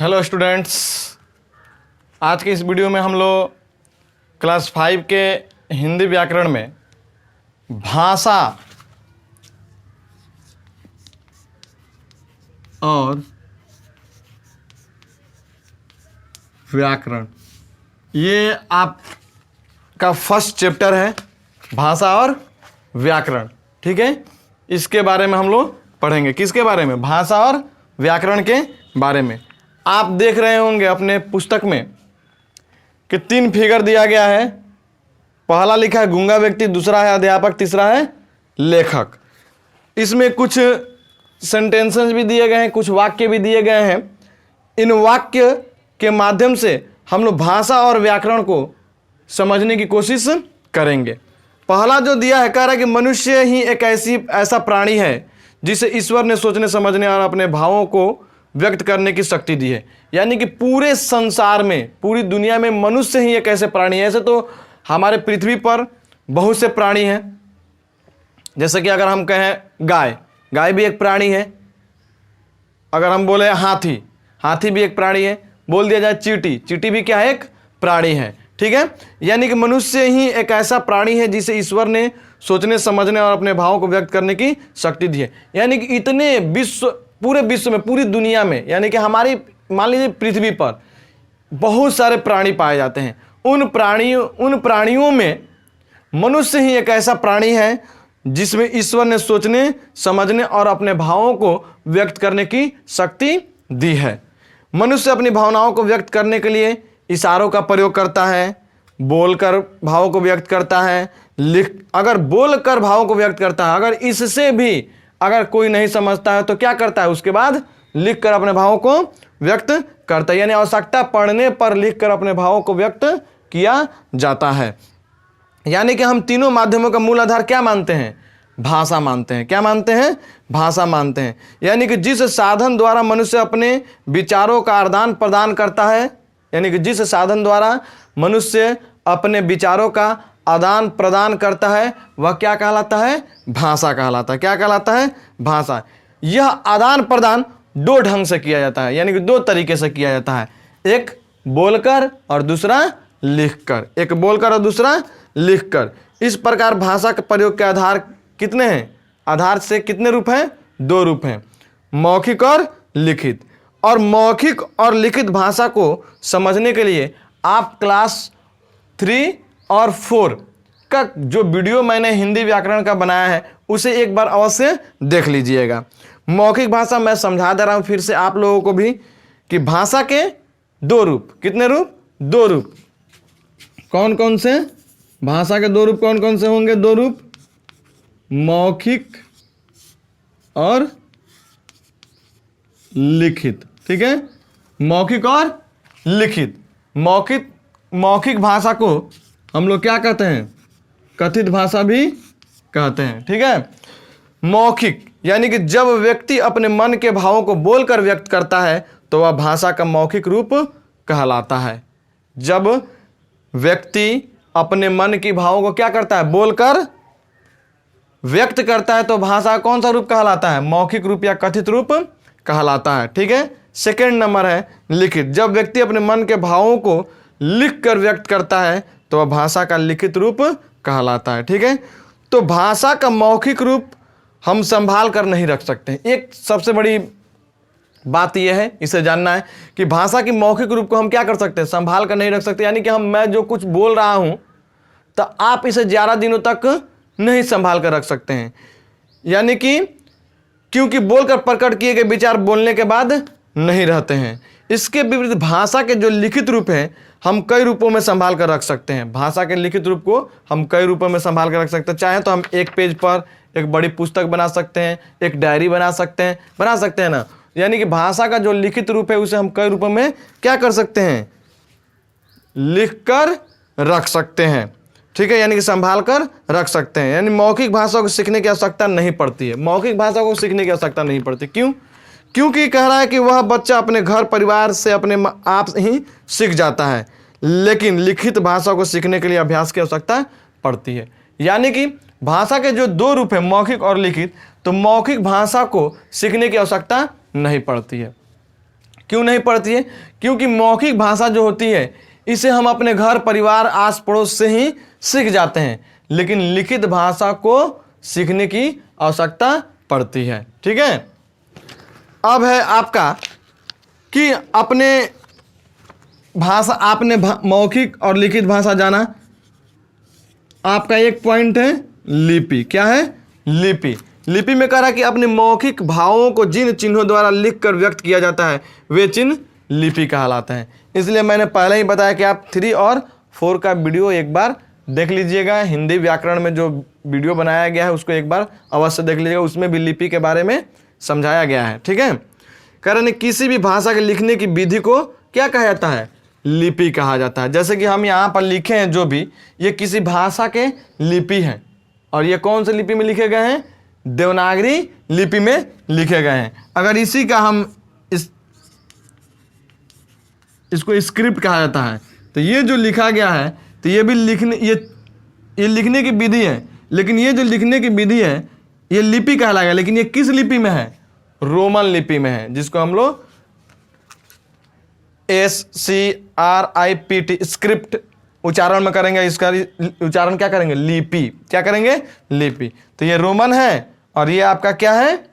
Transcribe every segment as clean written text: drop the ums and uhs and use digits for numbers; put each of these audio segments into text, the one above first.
Hello students, आज के इस वीडियो में हम लोग क्लास 5 के हिंदी व्याकरण में भाषा और व्याकरण, ये आपका फर्स्ट चैप्टर है, भाषा और व्याकरण। ठीक है, इसके बारे में हम लोग पढ़ेंगे। किसके बारे में? भाषा और व्याकरण के बारे में। आप देख रहे होंगे अपने पुस्तक में कि 3 फिगर दिया गया है। पहला लिखा है गूंगा व्यक्ति, दूसरा है अध्यापक, तीसरा है लेखक। इसमें कुछ सेंटेंसेस भी दिए गए हैं, कुछ वाक्य भी दिए गए हैं। इन वाक्य के माध्यम से हम लोग भाषा और व्याकरण को समझने की कोशिश करेंगे। पहला जो दिया है, कह रहा है कि मनुष्य ही एक ऐसा प्राणी है जिसे ईश्वर ने सोचने समझने और अपने भावों को व्यक्त करने की शक्ति दी है। यानी कि पूरे संसार में, पूरी दुनिया में मनुष्य ही एक ऐसे प्राणी है। ऐसे तो हमारे पृथ्वी पर बहुत से प्राणी हैं, जैसे कि अगर हम कहें गाय, गाय भी एक प्राणी है। अगर हम बोले हाथी, हाथी भी एक प्राणी है। बोल दिया जाए चींटी, चींटी भी क्या है? एक प्राणी है। ठीक है, यानी कि मनुष्य ही एक ऐसा प्राणी है जिसे ईश्वर ने सोचने समझने और अपने भावों को व्यक्त करने की शक्ति दी है। यानी कि इतने पूरे विश्व में, पूरी दुनिया में, यानी कि हमारी मान लीजिए पृथ्वी पर बहुत सारे प्राणी पाए जाते हैं। उन प्राणियों में मनुष्य ही एक ऐसा प्राणी है जिसमें ईश्वर ने सोचने समझने और अपने भावों को व्यक्त करने की शक्ति दी है। मनुष्य अपनी भावनाओं को व्यक्त करने के लिए इशारों का प्रयोग करता है, बोलकर भावों को व्यक्त करता है, अगर बोलकर भावों को व्यक्त करता है, अगर इससे भी अगर कोई नहीं समझता है तो क्या करता है? उसके बाद लिखकर अपने भावों को व्यक्त करता है। यानी आवश्यकता पड़ने पर लिखकर अपने भावों को व्यक्त किया जाता है। यानी कि हम तीनों माध्यमों का मूल आधार क्या मानते हैं? भाषा मानते हैं। क्या मानते हैं? भाषा मानते हैं। यानी कि जिस साधन द्वारा मनुष्य अपने विचारों का आदान प्रदान करता है, यानी कि जिस साधन द्वारा मनुष्य अपने विचारों का आदान प्रदान करता है, वह क्या कहलाता है? भाषा कहलाता है। क्या कहलाता है? भाषा। यह आदान प्रदान 2 ढंग से किया जाता है, यानी कि 2 तरीके से किया जाता है। एक बोलकर और दूसरा लिखकर। एक बोलकर और दूसरा लिखकर। इस प्रकार भाषा के प्रयोग के आधार कितने हैं? आधार से कितने रूप हैं? 2 रूप हैं, मौखिक और लिखित। और मौखिक और लिखित भाषा को समझने के लिए आप क्लास 3 और 4 का जो वीडियो मैंने हिंदी व्याकरण का बनाया है उसे एक बार अवश्य देख लीजिएगा। मौखिक भाषा मैं समझा दे रहा हूं फिर से आप लोगों को भी कि भाषा के 2 रूप। कितने रूप? 2 रूप। कौन कौन से? भाषा के 2 रूप कौन कौन से होंगे? 2 रूप, मौखिक और लिखित। ठीक है, मौखिक और लिखित। मौखिक भाषा को हम लोग क्या कहते हैं? कथित भाषा भी कहते हैं। ठीक है, मौखिक यानी कि जब व्यक्ति अपने मन के भावों को बोलकर व्यक्त करता है तो वह भाषा का मौखिक रूप कहलाता है। जब व्यक्ति अपने मन की भावों को क्या करता है? बोलकर व्यक्त करता है तो भाषा कौन सा रूप कहलाता है? मौखिक रूप या कथित रूप कहलाता है। ठीक है, सेकंड नंबर है लिखित। जब व्यक्ति अपने मन के भावों को लिखकर व्यक्त करता है तो वह भाषा का लिखित रूप कहलाता है। ठीक है, तो भाषा का मौखिक रूप हम संभाल कर नहीं रख सकते। एक सबसे बड़ी बात यह है, इसे जानना है कि भाषा की मौखिक रूप को हम क्या कर सकते हैं? संभाल कर नहीं रख सकते। यानी कि मैं जो कुछ बोल रहा हूं तो आप इसे 11 दिनों तक नहीं संभाल कर रख सकते हैं। यानी कि क्योंकि बोलकर प्रकट किए गए विचार बोलने के बाद नहीं रहते हैं। इसके विपरीत भाषा के जो लिखित रूप हैं हम कई रूपों में संभाल कर रख सकते हैं। भाषा के लिखित रूप को हम कई रूपों में संभाल कर रख सकते हैं। चाहे तो हम एक पेज पर एक बड़ी पुस्तक बना सकते हैं, एक डायरी बना सकते हैं ना। यानी कि भाषा का जो लिखित रूप है उसे हम कई रूपों में क्या कर सकते हैं? लिख कर रख सकते हैं। ठीक है, यानी कि संभाल कर रख सकते हैं। यानी मौखिक भाषा को सीखने की आवश्यकता नहीं पड़ती है। मौखिक भाषा को सीखने की आवश्यकता नहीं पड़ती। क्यों? क्योंकि कह रहा है कि वह बच्चा अपने घर परिवार से अपने आप ही सीख जाता है, लेकिन लिखित भाषा को सीखने के लिए अभ्यास की आवश्यकता पड़ती है। यानी कि भाषा के जो 2 रूप है, मौखिक और लिखित, तो मौखिक भाषा को सीखने की आवश्यकता नहीं पड़ती है। क्यों नहीं पड़ती है? क्योंकि मौखिक भाषा जो होती है इसे हम अपने घर परिवार आस पड़ोस से ही सीख जाते हैं, लेकिन लिखित भाषा को सीखने की आवश्यकता पड़ती है। ठीक है, अब है आपका कि अपने भाषा, आपने मौखिक और लिखित भाषा जाना। आपका एक पॉइंट है लिपि। क्या है? लिपि। लिपि में कह रहा कि अपने मौखिक भावों को जिन चिन्हों द्वारा लिखकर व्यक्त किया जाता है वे चिन्ह लिपि कहलाते हैं। इसलिए मैंने पहले ही बताया कि आप 3 और 4 का वीडियो एक बार देख लीजिएगा। हिंदी व्याकरण में जो वीडियो बनाया गया है उसको एक बार अवश्य देख लीजिएगा, उसमें भी लिपि के बारे में समझाया गया है। ठीक है, कारण किसी भी भाषा के लिखने की विधि को क्या कहा जाता है? लिपि कहा जाता है। जैसे कि हम यहाँ पर लिखे हैं जो भी, ये किसी भाषा के लिपि हैं, और ये कौन से लिपि में लिखे गए हैं? देवनागरी लिपि में लिखे गए हैं। अगर इसी का हम इसको स्क्रिप्ट कहा जाता है, तो ये जो लिखा गया है तो ये भी ये लिखने की विधि है, लेकिन ये जो लिखने की विधि है ये लिपि कहलाएगा। लेकिन ये किस लिपि में है? रोमन लिपि में है, जिसको हम लोग SCRIPT स्क्रिप्ट उच्चारण में करेंगे। इसका उच्चारण क्या करेंगे? लिपि। क्या करेंगे? लिपि। तो ये रोमन है और ये आपका क्या है?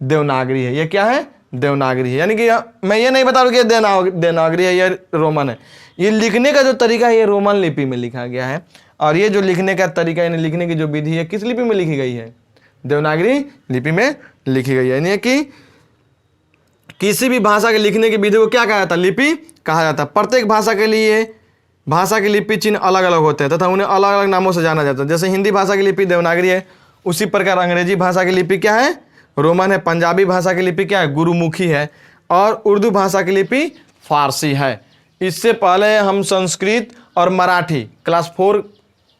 देवनागरी है। ये क्या है? देवनागरी है। यानी कि मैं ये नहीं बता रहा कि देवनागरी है, ये रोमन है। ये लिखने का जो तरीका है ये रोमन लिपि में लिखा गया है, और ये जो लिखने का तरीका यानी लिखने की जो विधि है किस लिपि में लिखी गई है? देवनागरी लिपि में लिखी गई है। यानी कि किसी भी भाषा के लिखने की विधि को क्या कहा जाता है? लिपि कहा जाता है। प्रत्येक भाषा के लिए भाषा के लिपि चिन्ह अलग अलग होते हैं तथा उन्हें अलग अलग नामों से जाना जाता है। जैसे हिंदी भाषा की लिपि देवनागरी है, उसी प्रकार अंग्रेजी भाषा की लिपि क्या है? रोमन है। पंजाबी भाषा की लिपि क्या है? गुरुमुखी है। और उर्दू भाषा की लिपि फारसी है। इससे पहले हम संस्कृत और मराठी क्लास 4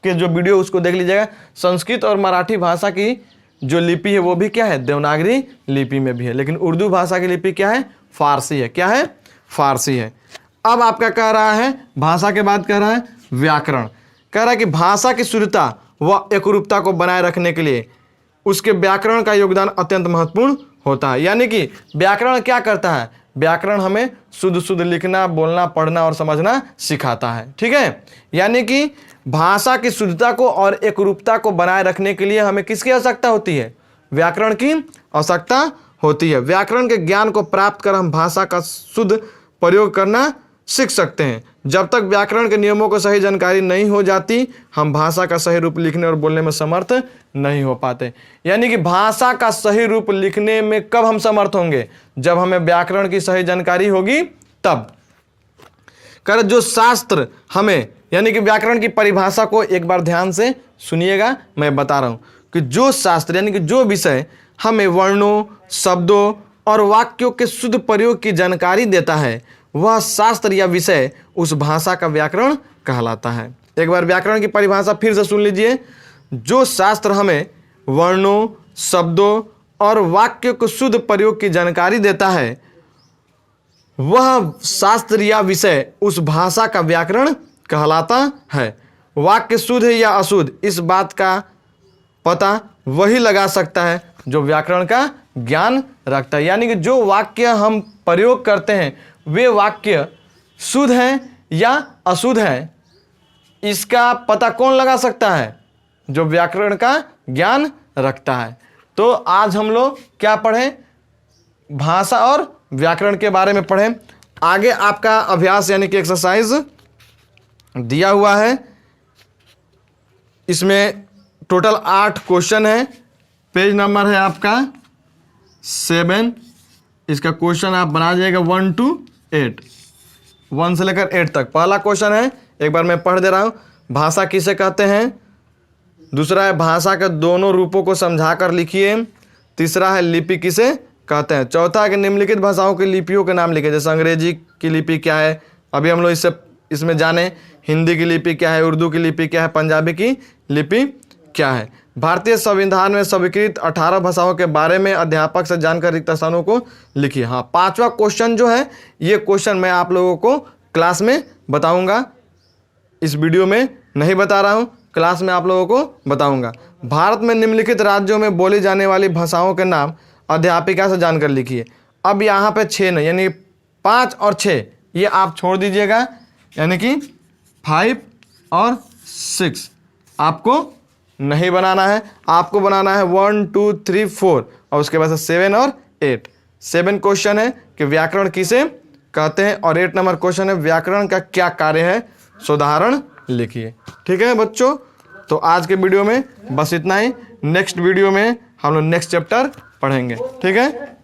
के जो वीडियो उसको देख लीजिएगा। संस्कृत और मराठी भाषा की जो लिपि है वो भी क्या है? देवनागरी लिपि में भी है। लेकिन उर्दू भाषा की लिपि क्या है? फारसी है। क्या है? फारसी है। अब आपका कह रहा है भाषा के बाद कह रहा है व्याकरण। कह रहा है कि भाषा की शुद्धता व एकरूपता को बनाए रखने के लिए उसके व्याकरण का योगदान अत्यंत महत्वपूर्ण होता है। यानी कि व्याकरण क्या करता है? व्याकरण हमें शुद्ध शुद्ध लिखना, बोलना, पढ़ना और समझना सिखाता है। ठीक है, यानी कि भाषा की शुद्धता को और एकरूपता को बनाए रखने के लिए हमें किसकी आवश्यकता होती है? व्याकरण की आवश्यकता होती है। व्याकरण के ज्ञान को प्राप्त कर हम भाषा का शुद्ध प्रयोग करना सीख सकते हैं। जब तक व्याकरण के नियमों को सही जानकारी नहीं हो जाती हम भाषा का सही रूप लिखने और बोलने में समर्थ नहीं हो पाते। यानी कि भाषा का सही रूप लिखने में कब हम समर्थ होंगे? जब हमें व्याकरण की सही जानकारी होगी तब। कर जो शास्त्र हमें, यानी कि व्याकरण की परिभाषा को एक बार ध्यान से सुनिएगा, मैं बता रहा हूं कि जो शास्त्र यानी कि जो विषय हमें वर्णों, शब्दों और वाक्यों के शुद्ध प्रयोग की जानकारी देता है वह शास्त्र या विषय उस भाषा का व्याकरण कहलाता है। एक बार व्याकरण की परिभाषा फिर से सुन लीजिए। जो शास्त्र हमें वर्णों, शब्दों और वाक्यों के शुद्ध प्रयोग की जानकारी देता है वह शास्त्र या विषय उस भाषा का व्याकरण कहलाता है। वाक्य शुद्ध है या अशुद्ध इस बात का पता वही लगा सकता है जो व्याकरण का ज्ञान रखता है। यानी कि जो वाक्य हम प्रयोग करते हैं वे वाक्य शुद्ध हैं या अशुद्ध हैं इसका पता कौन लगा सकता है? जो व्याकरण का ज्ञान रखता है। तो आज हम लोग क्या पढ़ें? भाषा और व्याकरण के बारे में पढ़ें। आगे आपका अभ्यास यानी कि एक्सरसाइज दिया हुआ है। इसमें टोटल 8 क्वेश्चन है। पेज नंबर है आपका 7। इसका क्वेश्चन आप बना जाइएगा 1 to 8, 1 से लेकर 8 तक। पहला क्वेश्चन है, एक बार मैं पढ़ दे रहा हूं। भाषा किसे कहते हैं? दूसरा है भाषा के दोनों रूपों को समझाकर लिखिए। तीसरा है लिपि किसे कहते हैं? चौथा है कि निम्नलिखित भाषाओं की लिपियों के नाम लिखे। जैसे अंग्रेजी की लिपि क्या है, अभी हम लोग इसमें जाने। हिंदी की लिपि क्या है, उर्दू की लिपि क्या है, पंजाबी की लिपि क्या है। भारतीय संविधान में स्वीकृत 18 भाषाओं के बारे में अध्यापक से जानकर रिक्त स्थानों को लिखिए। हाँ, 5वां क्वेश्चन जो है ये क्वेश्चन मैं आप लोगों को क्लास में बताऊंगा, इस वीडियो में नहीं बता रहा हूँ, क्लास में आप लोगों को बताऊंगा। भारत में निम्नलिखित राज्यों में बोली जाने वाली भाषाओं के नाम अध्यापिका से जानकर लिखिए। अब यहाँ पे 6 नहीं यानी 5 और 6 ये आप छोड़ दीजिएगा, यानी कि 5 और 6 आपको नहीं बनाना है। आपको बनाना है 1 2 3 4 और उसके बाद 7 और 8। 7 क्वेश्चन है कि व्याकरण किसे कहते हैं और 8 नंबर क्वेश्चन है व्याकरण का क्या कार्य है, उदाहरण लिखिए। ठीक है बच्चों, तो आज के वीडियो में बस इतना ही। नेक्स्ट वीडियो में हम लोग नेक्स्ट चैप्टर पढ़ेंगे। ठीक है।